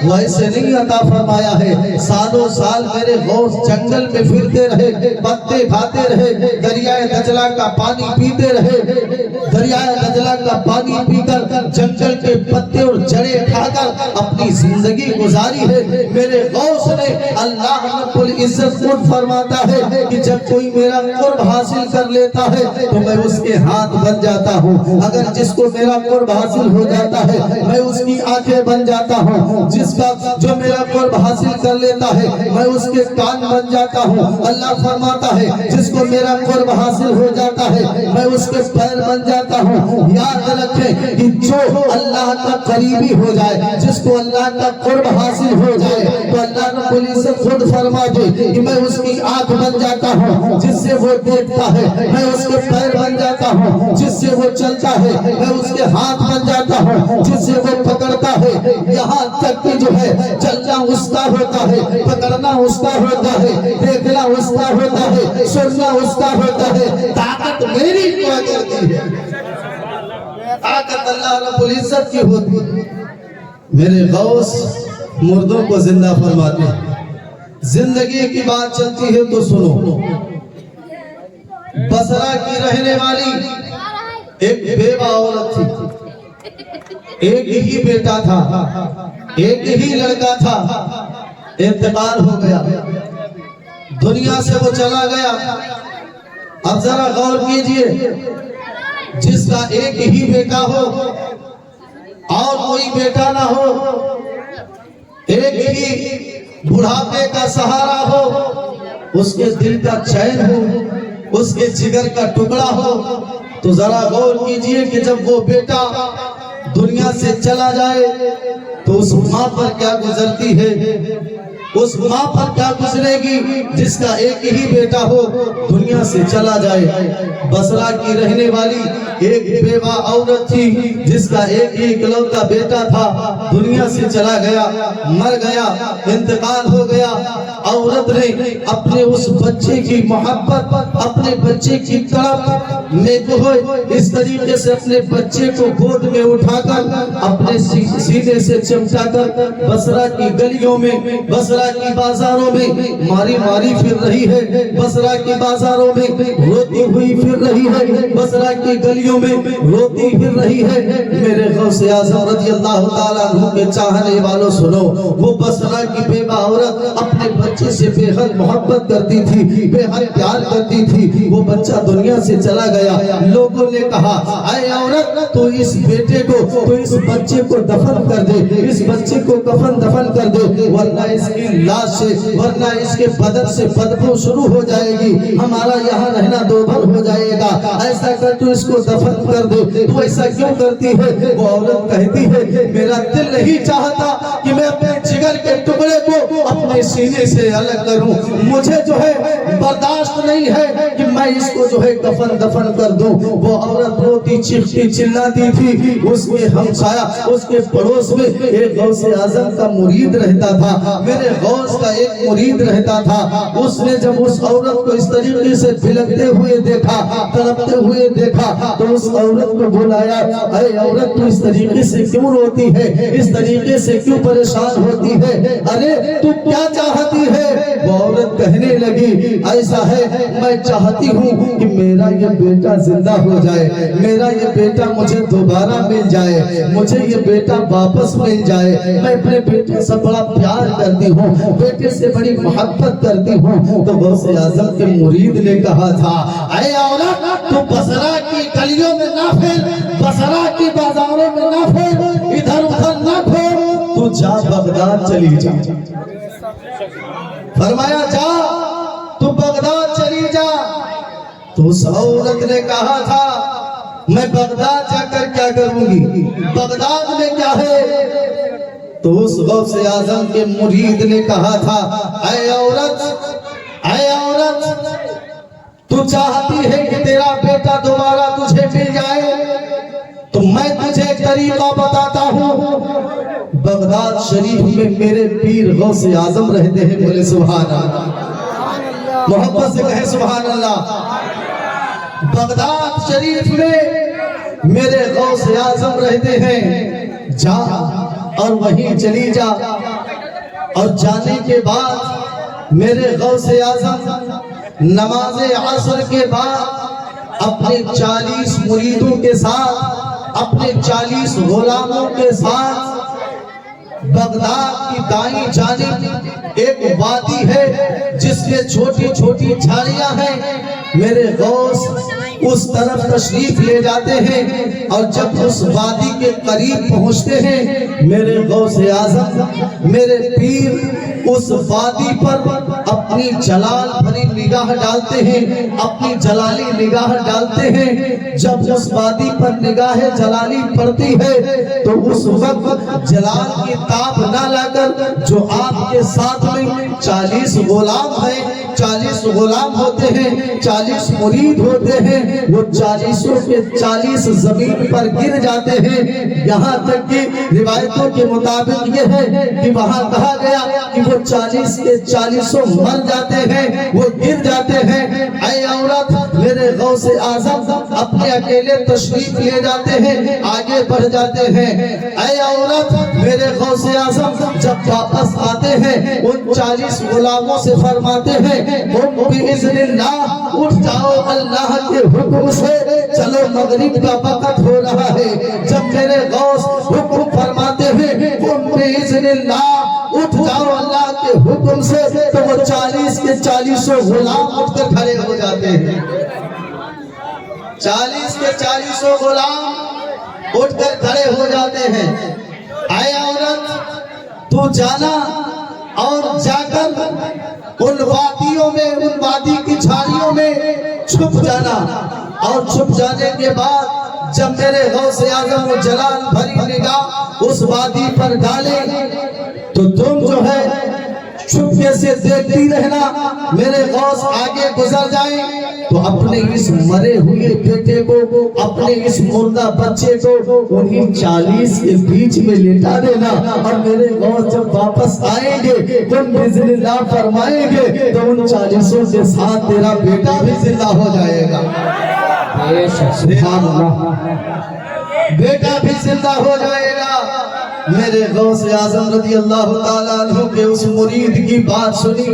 ویسے نہیں عطا فرمایا ہے۔ سالوں سال میرے غوث جنگل میں پھرتے رہے، پتے کھاتے رہے، دریائے دجلہ کا پانی پیتے رہے، دریائے دجلہ کا پانی پی کر جنگل کے پتے اور جڑیں کھا کر اپنی زندگی گزاری ہے۔ میرے غوث نے اللہ رب العزت خود فرماتا ہے کہ جب کوئی میرا قرب حاصل کر لیتا ہے تو میں اس کے ہاتھ بن جاتا ہوں، اگر جس کو میرا قرب حاصل ہو جاتا ہے میں اس کی آنکھیں بن جاتا ہوں، جس کا جو میرا قرب حاصل کر لیتا ہے میں اس کے کان بن جاتا ہوں۔ اللہ فرماتا ہے جس کو میرا قرب حاصل ہو جاتا ہے میں اس کے پیر بن جاتا ہوں۔ یاد رکھیں کہ جو اللہ کا قریبی ہو جائے، جس کو اللہ کا قرب حاصل ہو جائے تو اللہ رب العزت خود فرما دے کہ میں اس کی آنکھ بن جاتا ہوں، جس سے وہ دیکھتا ہے میں اس کے پیر بن جاتا ہوں، جس سے وہ چلتا ہے میں اس کے ہاتھ بن جاتا ہوں، جس سے وہ پکڑتا ہے، یہاں تک کہ جو ہے چلنا اس کا ہوتا ہے، پکڑنا اس کا ہوتا ہے، دیکھنا اس کا ہوتا ہے، سننا اس کا ہوتا ہے۔ طاقت میری ہوا کرتی ہے، طاقت اللہ رب العزت کی ہوتی ہے۔ میرے غوث مردوں کو زندہ فرماتے ہیں۔ زندگی کی بات چلتی ہے تو سنو، بصرہ کی رہنے والی ایک بیوہ عورت تھی، ایک ہی بیٹا تھا، ایک ہی لڑکا تھا، انتقال ہو گیا، دنیا سے وہ چلا گیا۔ اب ذرا غور کیجئے، جس کا ایک ہی بیٹا ہو اور کوئی بیٹا نہ ہو، ایک ہی بڑھاپے کا سہارا ہو، اس کے دل کا چین ہو، اس کے جگر کا ٹکڑا ہو، تو ذرا غور کیجئے کہ جب وہ بیٹا دنیا سے چلا جائے تو اس ماں پر کیا گزرتی ہے، اس ماں پر کیا گزرے گی جس کا ایک ہی بیٹا ہو دنیا سے چلا جائے۔ بصرہ کی رہنے والی ایک بیوہ عورت تھی جس کا ایک ہی اکلوتا بیٹا تھا، دنیا سے چلا گیا، مر گیا، انتقال ہو گیا۔ عورت نے اپنے اس بچے کی محبت، اپنے بچے کی تڑپ میں اس طریقے سے اپنے بچے کو گود میں اٹھا کر اپنے سینے سے چمٹا کر بصرہ کی گلیوں میں، بصرہ کی بازاروں میں ماری ماری پھر رہی ہے، بصرہ کی بازاروں میں روتی ہوئی پھر رہی ہے، بصرہ کی گلیوں میں روتی پھر رہی ہے۔ میرے غوث اعظم رضی اللہ تعالیٰ عنہ کے چاہنے والوں سنو، وہ بصرہ کی بیوہ عورت اپنے بچے سے بے حد محبت کرتی تھی، بے حد پیار کرتی تھی۔ وہ بچہ دنیا سے چلا گیا، لوگوں نے کہا اے عورت تو اس بیٹے کو، تو اس بچے کو دفن کر دے، اس بچے کو کفن دفن کر دے، ورنہ اس کی لاش سے، ورنہ اس کے بدن سے بدبو شروع ہو جائے گی، ہمارا یہاں رہنا دوبھر ہو جائے گا، ایسا کر تو اس کو دفن کر دے۔ تو ایسا کیوں کرتی ہے؟ وہ عورت کہتی ہے میرا دل نہیں چاہتا کہ میں اپنے جگر کے ٹکڑے کو اپنے سینے سے الگ کروں، مجھے جو ہے برداشت نہیں ہے کہ میں اس کو جو ہے کفن دفن کر دوں۔ وہ عورت روتی چیختی چلاتی تھی۔ اس کے ہمسایہ، اس کے پڑوس میں ایک غوث اعظم کا مرید رہتا تھا، میرے غوث کا ایک مرید رہتا تھا۔ اس نے جب اس عورت کو اس طریقے سے بلکتے ہوئے دیکھا، تڑپتے ہوئے دیکھا، تو اس عورت کو بلایا، اے عورت تو اس طریقے سے کیوں روتی ہے، اس طریقے سے کیوں پریشان ہوتی ہے، ارے تو کیا چاہتی ہے؟ وہ عورت کہنے لگی ایسا ہے میں چاہتی ہوں کہ میرا یہ بیٹا زندہ ہو جائے، میرا یہ بیٹا مجھے دوبارہ مل جائے، مجھے یہ بیٹا واپس مل جائے، میں اپنے بیٹے سے بڑا پیار کرتی ہوں، بیٹے سے بڑی محبت کرتی ہوں۔ تو غوث اعظم کے مرید نے کہا تھا اے عورت تو بصرہ کی گلیوں میں نہ پھر، بصرہ کی بازاروں میں نہ پھر، ادھر ادھر نہ پھر، تو جا بغداد چلی جا۔ فرمایا جا تو بغداد چلی جا۔ تو اس عورت نے کہا تھا میں بغداد جا کر کیا کروں گی، بغداد میں کیا ہے؟ تو اس غوث اعظم کے مرید نے کہا تھا اے عورت، اے عورت تو چاہتی ہے کہ تیرا بیٹا دوبارہ تجھے مل جائے، تو میں تجھے ایک طریقہ بتاتا ہوں۔ بغداد شریف میں میرے پیر غوث اعظم رہتے ہیں، بولے سبحان اللہ، محبت سے کہے سبحان اللہ۔ بغداد شریف میں میرے غوث اعظم رہتے ہیں، جا اور وہیں چلی جا. اور جانے کے بعد میرے غوث اعظم نماز عصر کے بعد اپنے 40 مریدوں کے ساتھ، اپنے 40 غلاموں کے ساتھ بغداد کی دائیں جانب ایک وادی ہے جس میں چھوٹی چھوٹی جھاڑیاں ہیں. میرے غوث اس طرف تشریف لے جاتے ہیں اور جب اس وادی کے قریب پہنچتے ہیں میرے غوث اعظم میرے پیر اس وادی پر اپنی جلال بھری نگاہ ڈالتے ہیں، اپنی جلالی نگاہ ڈالتے ہیں. جب اس وادی پر نگاہ جلالی پڑتی ہے تو اس وقت جلال کی تاب نہ لا کر جو آپ کے ساتھ میں 40 غلام ہیں، 40 غلام ہوتے ہیں، 40 مرید ہوتے ہیں، وہ 40 کے 40 زمین پر گر جاتے ہیں. یہاں تک کہ روایتوں کے مطابق یہ ہے کہ وہاں کہا گیا کہ وہ 40 کے 40 مر جاتے ہیں، وہ گر جاتے ہیں. اے عورت، میرے غوث اعظم اپنے اکیلے تشریف لے جاتے ہیں، آگے بڑھ جاتے ہیں. اے عورت، میرے غوث اعظم جب واپس آتے ہیں ان 40 غلاموں سے فرماتے ہیں تم باذن اللہ اٹھ جاؤ اللہ کے حکم سے، چلو مغرب کا وقت ہو رہا ہے. جب میرے غوث حکم فرماتے ہیں تم باذن اللہ اٹھ جاؤ اللہ کے حکم سے، تو وہ 40 کے 40 غلام اٹھ کر کھڑے ہو جاتے ہیں. 40 کے 40 غلام اٹھ کر کھڑے ہو جاتے ہیں. اے عورت، تو جانا اور جا کر ان وادیوں میں، ان وادی کی جھاڑیوں میں چھپ جانا. اور چھپ جانے کے بعد جب میرے غوث اعظم و جلال بھری نگاہ اس وادی پر ڈالے تو تم جو ہے چھپکے سے دیکھتی رہنا. میرے غوث آگے گزر جائیں تو اپنے اس مرے ہوئے بیٹے کو، اپنے اس مردہ بچے کو انہیں 40 کے بیچ میں لٹا دینا. اور میرے غوث جب واپس آئیں گے تم باذن اللہ فرمائیں گے تو ان 40 کے ساتھ تیرا بیٹا بھی زندہ ہو جائے گا. سبحان اللہ، بیٹا بھی زندہ ہو جائے گا. میرے غوث اعظم رضی اللہ تعالیٰ عنہ کے اس مرید کی بات سنی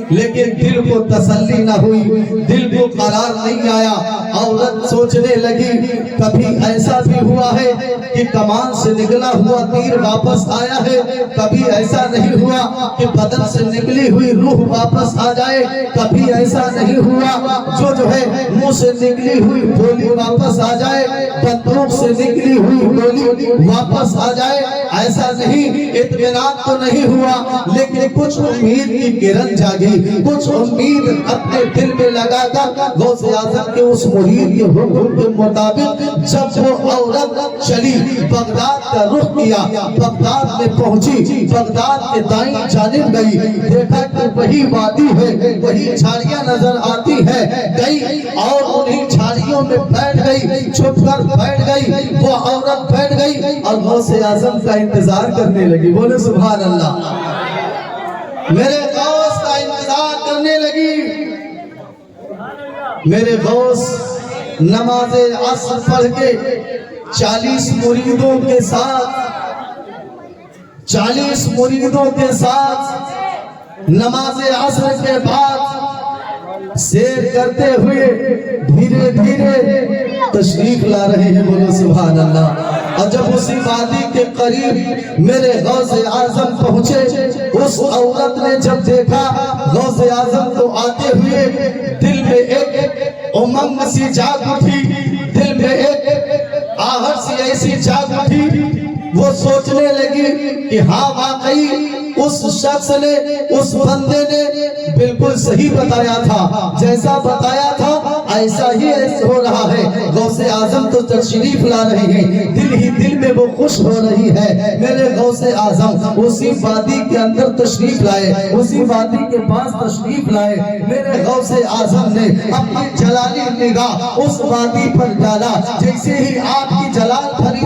لیکن دل کو تسلی نہ ہوئی، دل کو قرار نہیں آیا. عورت سوچنے لگی کبھی ایسا بھی ہوا ہے کہ کمان سے نکلا ہوا تیر واپس آیا ہے، کبھی ایسا نہیں ہوا کہ بدن سے نکلی ہوئی روح واپس آ جائے، کبھی ایسا نہیں ہوا جو ہے منہ سے نکلی ہوئی گولی واپس آ جائے، بندوق سے نکلی ہوئی گولی واپس آ جائے. ایسا نہیں، اطمینان تو نہیں ہوا لیکن کچھ امید کی کرن جاگی، کچھ امید اپنے دل میں لگا کر غوث اعظم کے اس مرید کے حکم کے مطابق جب وہ عورت چلی، بغداد کا رخ کیا، بغداد میں پہنچی، بغداد کے دائیں جانب گئی، دیکھا کہ وہی وادی ہے، وہی جھاڑیاں نظر آتی ہے، گئی اور انہیں جھاڑیوں میں بیٹھ گئی، چھپ کر بیٹھ گئی. وہ عورت بیٹھ گئی اور غوث اعظم کا انتظار کرنے لگی. بولے سبحان اللہ. میرے غوث کا انتظار کرنے لگی. میرے غوث نماز عصر پڑھ کے 40 مریدوں کے ساتھ 40 مریدوں کے ساتھ نماز عصر کے بعد سیر کرتے ہوئے دھیرے دھیرے تشریف لا رہے ہیں. بولو سبحان اللہ. اور جب اسی وادی کے قریب میرے غوث اعظم پہنچے، اس عورت نے جب دیکھا غوث اعظم کو آتے ہوئے دل میں ایک امنگ سی جاگ اٹھی، دل میں ایک آہٹ سی ایسی جاگ اٹھی. وہ سوچنے لگی کہ ہاں واقعی اس شخص نے، اس بندے نے بالکل صحیح بتایا تھا، جیسا بتایا تھا ایسا ہی ہو رہا ہے. غوث اعظم تو تشریف لا رہے ہیں، دل ہی دل میں وہ خوش ہو رہی ہے. میرے غوث اعظم اسی وادی کے اندر تشریف لائے، اسی وادی کے پاس تشریف لائے. میرے غوث اعظم نے اپنی جلالی نگاہ اس وادی پر ڈالا. جیسے ہی آپ کی جلال بھری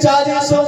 40